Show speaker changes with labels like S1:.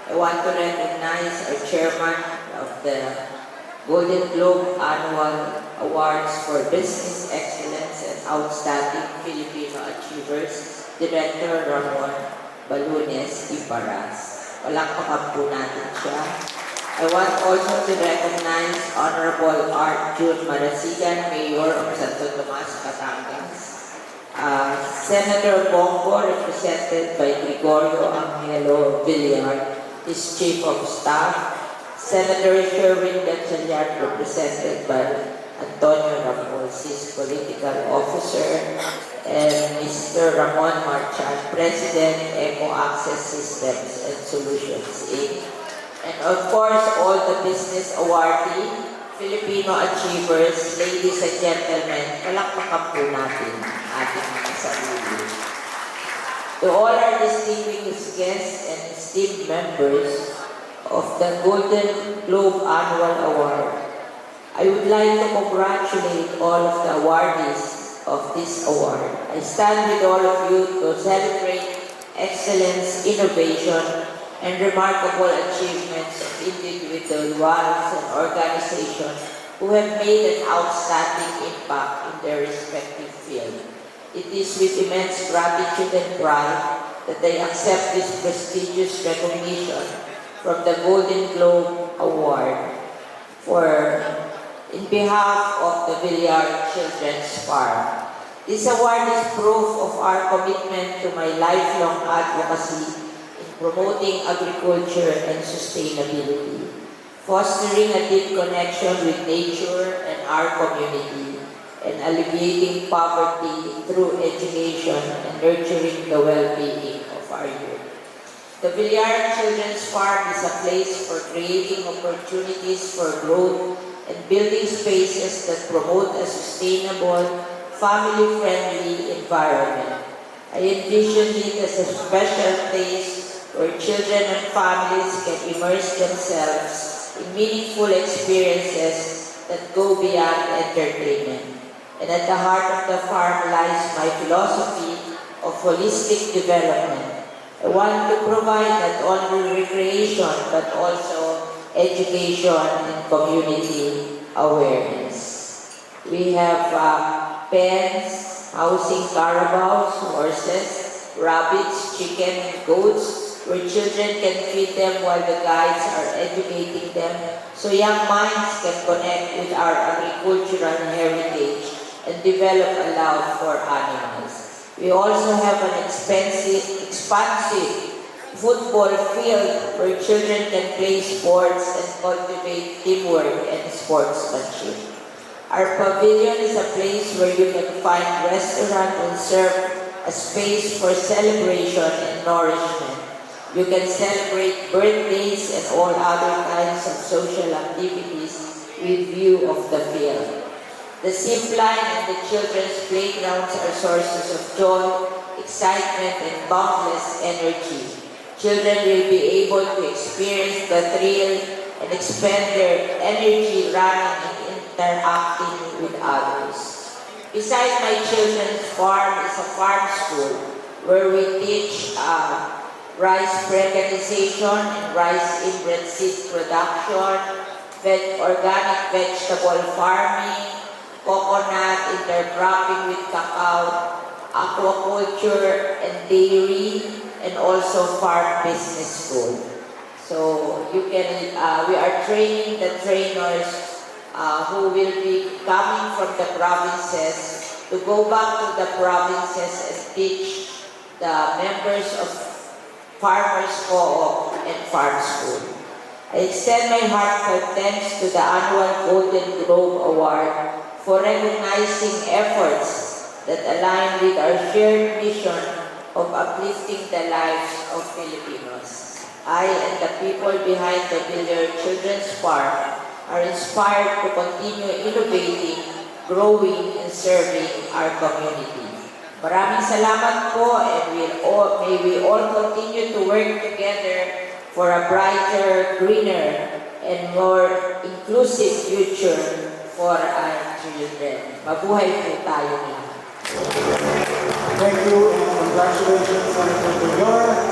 S1: I want to recognize our chairman of the Golden Globe Annual Awards for Business Excellence and Outstanding Filipino Achievers, Director Ramon Balunes Iparas. Palakpakan po natin siya. I want also to recognize Honorable Art June Marasigan, Mayor of Santo Tomas, Batangas. Senator Bongo, represented by Gregorio Angelo Villar, his Chief of Staff. Senator Sherwin Gatchalian, represented by Antonio Ramos, his political officer. And Mr. Ramon Marchan, President, Eco Access Systems and Solutions, Inc. And of course, all the business awardee, Filipino achievers, ladies and gentlemen, palakpakan po natin ating mga sarili. To all our distinguished guests and esteemed members of the Golden Globe Annual Award, I would like to congratulate all of the awardees of this award. I stand with all of you to celebrate excellence, innovation, and remarkable achievements of individuals and organizations who have made an outstanding impact in their respective field. It is with immense gratitude and pride that I accept this prestigious recognition from the Golden Globe Award in behalf of the Villar Children's Farm. This award is proof of our commitment to my lifelong advocacy promoting agriculture and sustainability, fostering a deep connection with nature and our community, and alleviating poverty through education and nurturing the well-being of our youth. The Villar Children's Farm is a place for creating opportunities for growth and building spaces that promote a sustainable, family-friendly environment. I envision it as a special place where children and families can immerse themselves in meaningful experiences that go beyond entertainment. And at the heart of the farm lies my philosophy of holistic development. I want to provide not only recreation but also education and community awareness. We have pens, housing carabaos, horses, rabbits, chicken, and goats, where children can feed them while the guides are educating them, so young minds can connect with our agricultural heritage and develop a love for animals. We also have an expansive football field where children can play sports and cultivate teamwork and sportsmanship. Our pavilion is a place where you can find restaurant and serve a space for celebration and nourishment. You can celebrate birthdays and all other kinds of social activities with view of the field. The zipline and the children's playgrounds are sources of joy, excitement, and boundless energy. Children will be able to experience the thrill and expend their energy running and interacting with others. Beside my children's farm is a farm school where we teach rice precarization and rice inbred seed production, organic vegetable farming, coconut intercropping with cacao, aquaculture and dairy, and also farm business school. So you can, we are training the trainers who will be coming from the provinces to go back to the provinces and teach the members of Farmers Co-op and Farm School. I extend my heartfelt thanks to the annual Golden Globe Award for recognizing efforts that align with our shared mission of uplifting the lives of Filipinos. I and the people behind the Villar Children's Farm are inspired to continue innovating, growing, and serving our community. Maraming salamat po, and may we all continue to work together for a brighter, greener, and more inclusive future for our children. Mabuhay po tayo lahat.
S2: Thank you and congratulations, Senator Villar.